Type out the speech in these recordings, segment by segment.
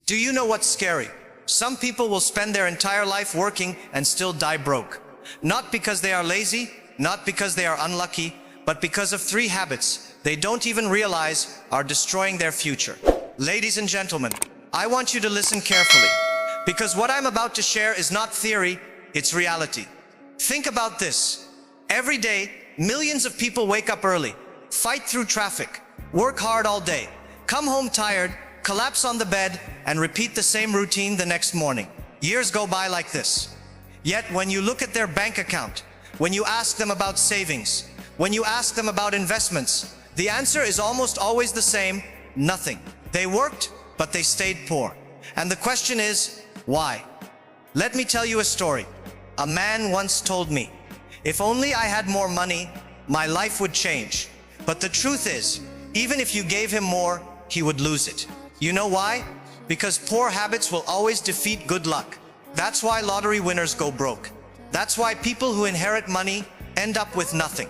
Do you know what's scary? Some people will spend their entire life working and still die broke. Not because they are lazy, not because they are unlucky, but because of 3 habits they don't even realize are destroying their future. Ladies and gentlemen, I want you to listen carefully, because what I'm about to share is not theory, it's reality. Think about this. Every day, millions of people wake up early, fight through traffic, work hard all day, come home tired, collapse on the bed, and repeat the same routine the next morning. Years go by like this. Yet when you look at their bank account, when you ask them about savings, when you ask them about investments, the answer is almost always the same: nothing. They worked, but they stayed poor. And the question is, why? Let me tell you a story. A man once told me, if only I had more money, my life would change. But the truth is, even if you gave him more, he would lose it. You know why? Because poor habits will always defeat good luck. That's why lottery winners go broke. That's why people who inherit money end up with nothing.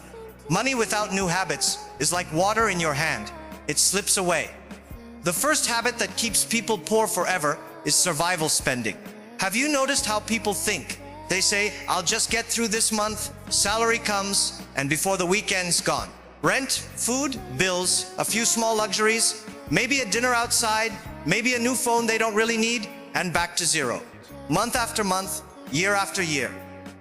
Money without new habits is like water in your hand. It slips away. The first habit that keeps people poor forever is survival spending. Have you noticed how people think? They say, I'll just get through this month, salary comes, and before the weekend's gone. Rent, food, bills, a few small luxuries, maybe a dinner outside, maybe a new phone they don't really need, and back to zero. Month after month, year after year.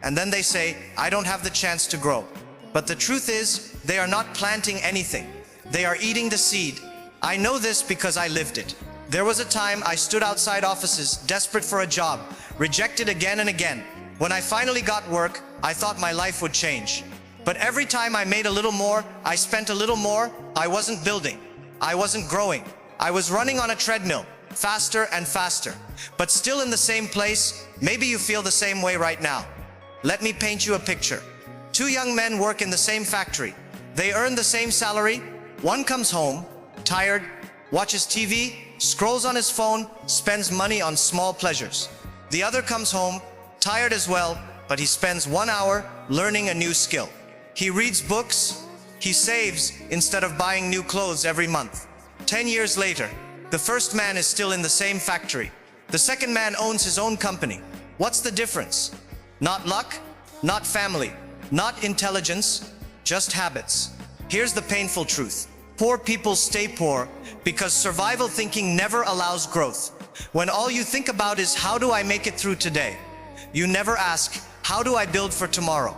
And then they say, I don't have the chance to grow. But the truth is, they are not planting anything. They are eating the seed. I know this because I lived it. There was a time I stood outside offices, desperate for a job, rejected again and again. When I finally got work, I thought my life would change. But every time I made a little more, I spent a little more, I wasn't building. I wasn't growing. I was running on a treadmill, faster and faster, but still in the same place. Maybe you feel the same way right now. Let me paint you a picture. 2 young men work in the same factory. They earn the same salary. One comes home, tired, watches TV, scrolls on his phone, spends money on small pleasures. The other comes home, tired as well, but he spends 1 hour learning a new skill. He reads books, he saves instead of buying new clothes every month. 10 years later, the first man is still in the same factory. The second man owns his own company. What's the difference? Not luck, not family, not intelligence, just habits. Here's the painful truth. Poor people stay poor because survival thinking never allows growth. When all you think about is, how do I make it through today? You never ask, how do I build for tomorrow?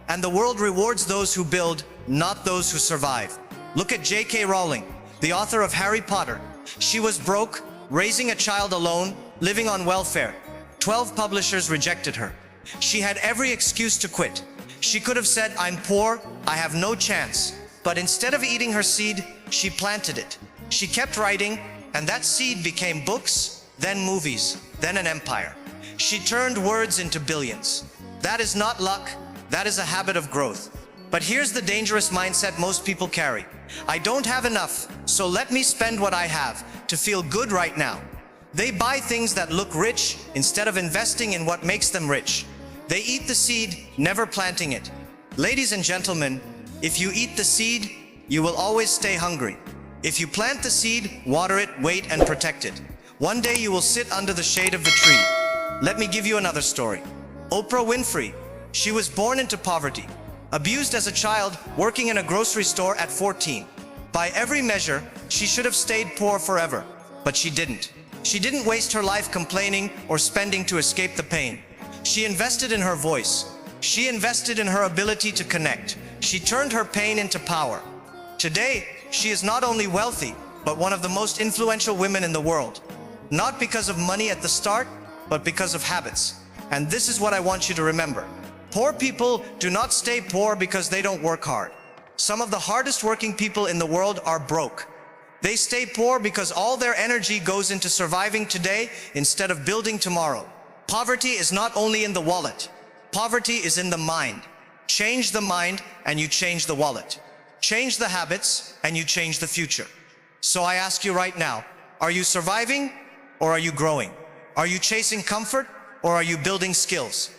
And the world rewards those who build, not those who survive. Look at J.K. Rowling, the author of Harry Potter. She was broke, raising a child alone, living on welfare. 12 publishers rejected her. She had every excuse to quit. She could have said, I'm poor, I have no chance. But instead of eating her seed, she planted it. She kept writing, and that seed became books, then movies, then an empire. She turned words into billions. That is not luck, that is a habit of growth. But here's the dangerous mindset most people carry. I don't have enough, so let me spend what I have to feel good right now. They buy things that look rich instead of investing in what makes them rich. They eat the seed, never planting it. Ladies and gentlemen, if you eat the seed, you will always stay hungry. If you plant the seed, water it, wait, and protect it. One day you will sit under the shade of the tree. Let me give you another story. Oprah Winfrey. She was born into poverty. Abused as a child, working in a grocery store at 14. By every measure, she should have stayed poor forever. But she didn't. She didn't waste her life complaining or spending to escape the pain. She invested in her voice. She invested in her ability to connect. She turned her pain into power. Today, she is not only wealthy, but one of the most influential women in the world. Not because of money at the start, but because of habits. And this is what I want you to remember. Poor people do not stay poor because they don't work hard. Some of the hardest working people in the world are broke. They stay poor because all their energy goes into surviving today instead of building tomorrow. Poverty is not only in the wallet. Poverty is in the mind. Change the mind and you change the wallet. Change the habits and you change the future. So I ask you right now, are you surviving or are you growing? Are you chasing comfort or are you building skills?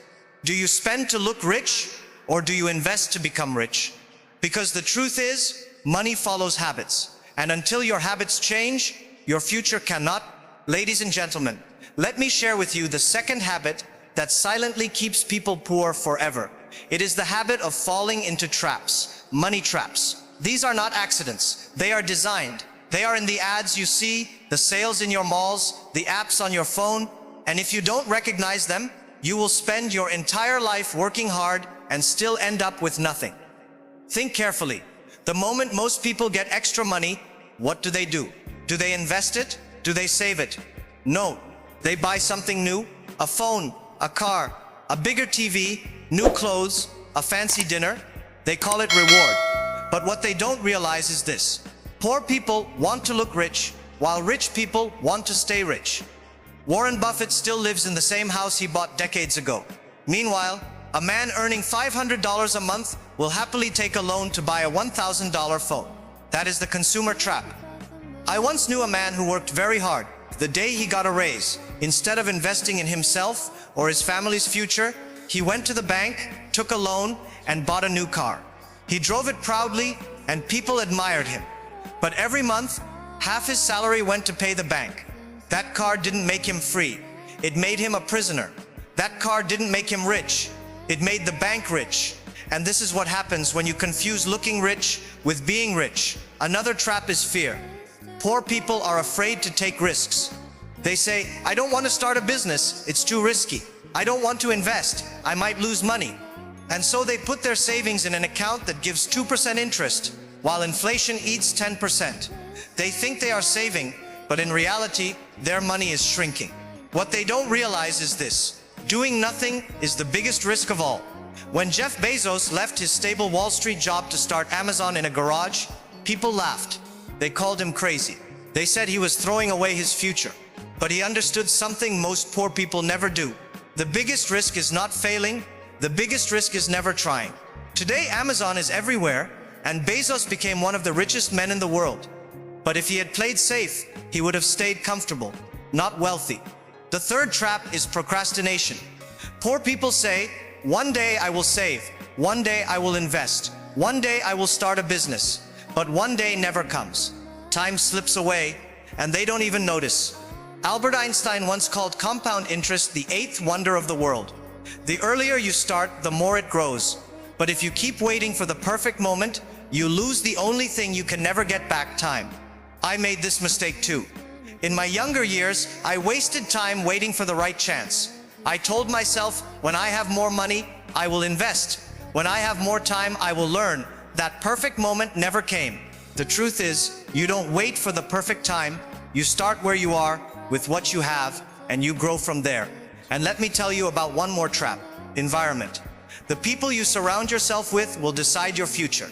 Do you spend to look rich or do you invest to become rich? Because the truth is, money follows habits. And until your habits change, your future cannot. Ladies and gentlemen, let me share with you the second habit that silently keeps people poor forever. It is the habit of falling into traps, money traps. These are not accidents. They are designed. They are in the ads you see, the sales in your malls, the apps on your phone, and if you don't recognize them, you will spend your entire life working hard and still end up with nothing. Think carefully. The moment most people get extra money, what do? Do they invest it? Do they save it? No. They buy something new, a phone, a car, a bigger TV, new clothes, a fancy dinner. They call it reward. But what they don't realize is this. Poor people want to look rich, while rich people want to stay rich. Warren Buffett still lives in the same house he bought decades ago. Meanwhile, a man earning $500 a month will happily take a loan to buy a $1,000 phone. That is the consumer trap. I once knew a man who worked very hard. The day he got a raise, instead of investing in himself or his family's future, he went to the bank, took a loan, and bought a new car. He drove it proudly, and people admired him. But every month, half his salary went to pay the bank. That car didn't make him free. It made him a prisoner. That car didn't make him rich. It made the bank rich. And this is what happens when you confuse looking rich with being rich. Another trap is fear. Poor people are afraid to take risks. They say, I don't want to start a business, it's too risky. I don't want to invest, I might lose money. And so they put their savings in an account that gives 2% interest, while inflation eats 10%. They think they are saving, but in reality, their money is shrinking. What they don't realize is this: doing nothing is the biggest risk of all. When Jeff Bezos left his stable Wall Street job to start Amazon in a garage, people laughed. They called him crazy. They said he was throwing away his future. But he understood something most poor people never do. The biggest risk is not failing. The biggest risk is never trying. Today, Amazon is everywhere, and Bezos became one of the richest men in the world. But if he had played safe, he would have stayed comfortable, not wealthy. The third trap is procrastination. Poor people say, one day I will save, one day I will invest, one day I will start a business. But one day never comes. Time slips away, and they don't even notice. Albert Einstein once called compound interest the eighth wonder of the world. The earlier you start, the more it grows. But if you keep waiting for the perfect moment, you lose the only thing you can never get back: time. I made this mistake too. In my younger years, I wasted time waiting for the right chance. I told myself, when I have more money, I will invest. When I have more time, I will learn. That perfect moment never came. The truth is, you don't wait for the perfect time. You start where you are, with what you have, and you grow from there. And let me tell you about one more trap: environment. The people you surround yourself with will decide your future.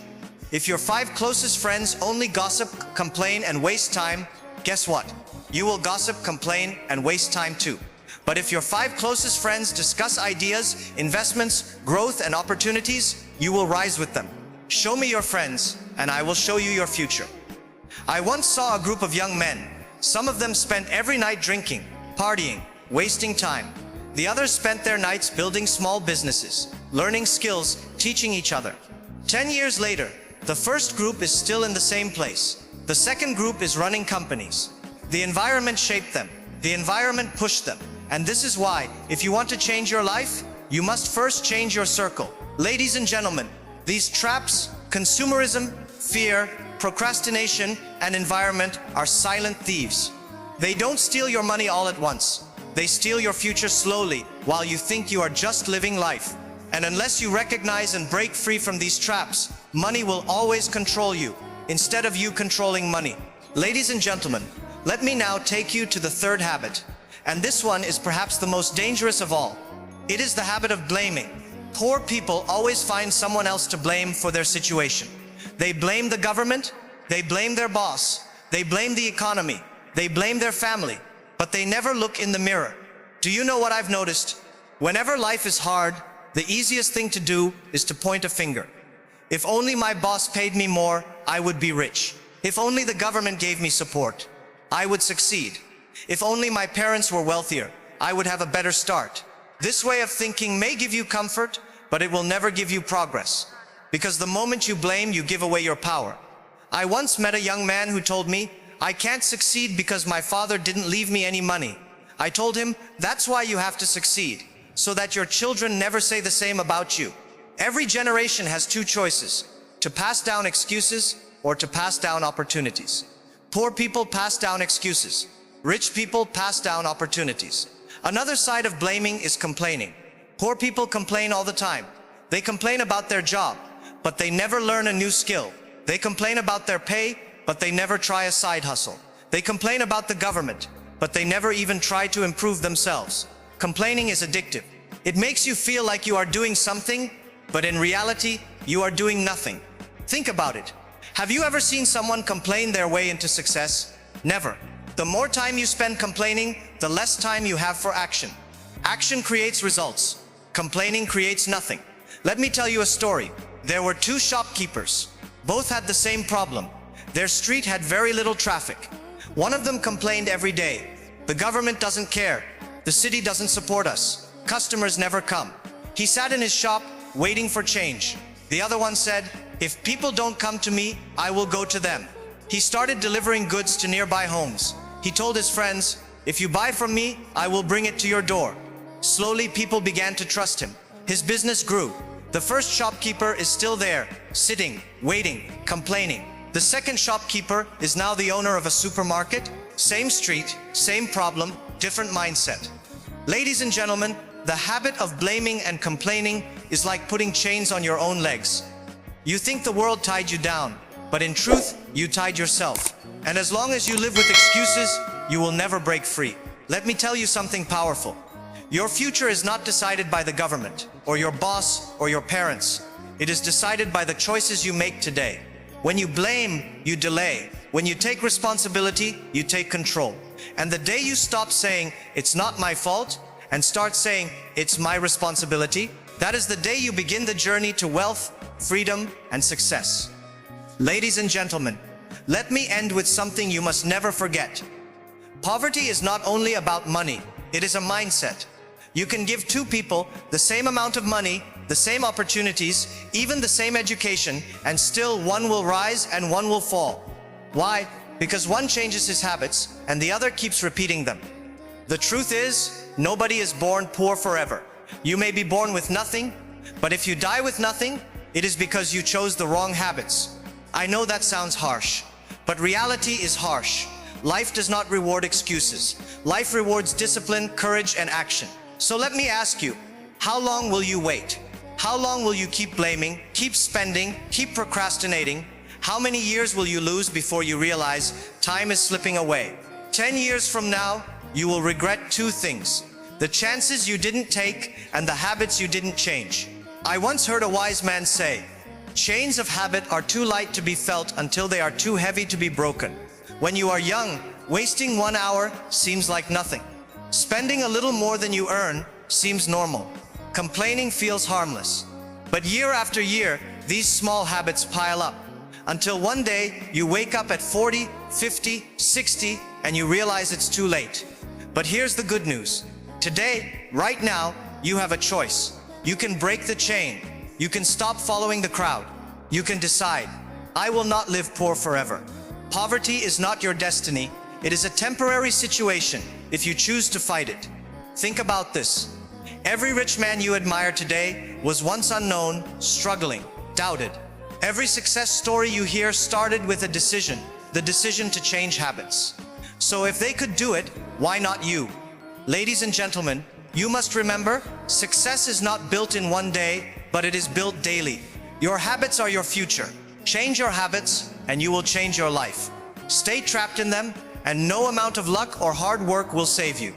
If your 5 closest friends only gossip, complain, and waste time, guess what? You will gossip, complain, and waste time too. But if your 5 closest friends discuss ideas, investments, growth, and opportunities, you will rise with them. Show me your friends, and I will show you your future. I once saw a group of young men. Some of them spent every night drinking, partying, wasting time. The others spent their nights building small businesses, learning skills, teaching each other. 10 years later, the first group is still in the same place. The second group is running companies. The environment shaped them. The environment pushed them. And this is why, if you want to change your life, you must first change your circle. Ladies and gentlemen, these traps, consumerism, fear, procrastination, and environment are silent thieves. They don't steal your money all at once. They steal your future slowly while you think you are just living life. And unless you recognize and break free from these traps, money will always control you, instead of you controlling money. Ladies and gentlemen, let me now take you to the third habit. And this one is perhaps the most dangerous of all. It is the habit of blaming. Poor people always find someone else to blame for their situation. They blame the government, they blame their boss, they blame the economy, they blame their family, but they never look in the mirror. Do you know what I've noticed? Whenever life is hard, the easiest thing to do is to point a finger. If only my boss paid me more, I would be rich. If only the government gave me support, I would succeed. If only my parents were wealthier, I would have a better start. This way of thinking may give you comfort, but it will never give you progress. Because the moment you blame, you give away your power. I once met a young man who told me, "I can't succeed because my father didn't leave me any money." I told him, "That's why you have to succeed, so that your children never say the same about you." Every generation has two choices: to pass down excuses or to pass down opportunities. Poor people pass down excuses. Rich people pass down opportunities. Another side of blaming is complaining. Poor people complain all the time. They complain about their job, but they never learn a new skill. They complain about their pay, but they never try a side hustle. They complain about the government, but they never even try to improve themselves. Complaining is addictive. It makes you feel like you are doing something, but in reality, you are doing nothing. Think about it. Have you ever seen someone complain their way into success? Never. The more time you spend complaining, the less time you have for action. Action creates results. Complaining creates nothing. Let me tell you a story. There were two shopkeepers. Both had the same problem. Their street had very little traffic. One of them complained every day. "The government doesn't care. The city doesn't support us. Customers never come." He sat in his shop, waiting for change. The other one said, "If people don't come to me, I will go to them." He started delivering goods to nearby homes. He told his friends, "If you buy from me, I will bring it to your door." Slowly, people began to trust him. His business grew. The first shopkeeper is still there, sitting, waiting, complaining. The second shopkeeper is now the owner of a supermarket. Same street, same problem, different mindset. Ladies and gentlemen, the habit of blaming and complaining is like putting chains on your own legs. You think the world tied you down, but in truth, you tied yourself. And as long as you live with excuses, you will never break free. Let me tell you something powerful. Your future is not decided by the government, or your boss, or your parents. It is decided by the choices you make today. When you blame, you delay. When you take responsibility, you take control. And the day you stop saying, "It's not my fault," and start saying, "It's my responsibility," that is the day you begin the journey to wealth, freedom, and success. Ladies and gentlemen, let me end with something you must never forget. Poverty is not only about money, it is a mindset. You can give two people the same amount of money, the same opportunities, even the same education, and still one will rise and one will fall. Why? Because one changes his habits and the other keeps repeating them. The truth is, nobody is born poor forever. You may be born with nothing, but if you die with nothing, it is because you chose the wrong habits. I know that sounds harsh, but reality is harsh. Life does not reward excuses. Life rewards discipline, courage, and action. So let me ask you, how long will you wait? How long will you keep blaming, keep spending, keep procrastinating? How many years will you lose before you realize time is slipping away? 10 years from now, you will regret two things: the chances you didn't take and the habits you didn't change. I once heard a wise man say, "Chains of habit are too light to be felt until they are too heavy to be broken." When you are young, wasting 1 hour seems like nothing. Spending a little more than you earn seems normal. Complaining feels harmless. But year after year, these small habits pile up, until one day you wake up at 40, 50, 60, and you realize it's too late. But here's the good news. Today, right now, you have a choice. You can break the chain. You can stop following the crowd. You can decide, "I will not live poor forever." Poverty is not your destiny. It is a temporary situation if you choose to fight it. Think about this. Every rich man you admire today was once unknown, struggling, doubted. Every success story you hear started with a decision, the decision to change habits. So if they could do it, why not you? Ladies and gentlemen, you must remember, success is not built in one day, but it is built daily. Your habits are your future. Change your habits, and you will change your life. Stay trapped in them, and no amount of luck or hard work will save you.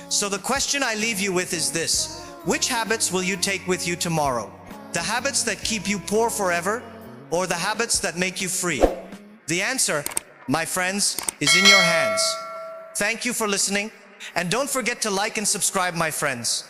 So the question I leave you with is this: which habits will you take with you tomorrow? The habits that keep you poor forever, or the habits that make you free? The answer, my friends, is in your hands. Thank you for listening, and don't forget to like and subscribe, my friends.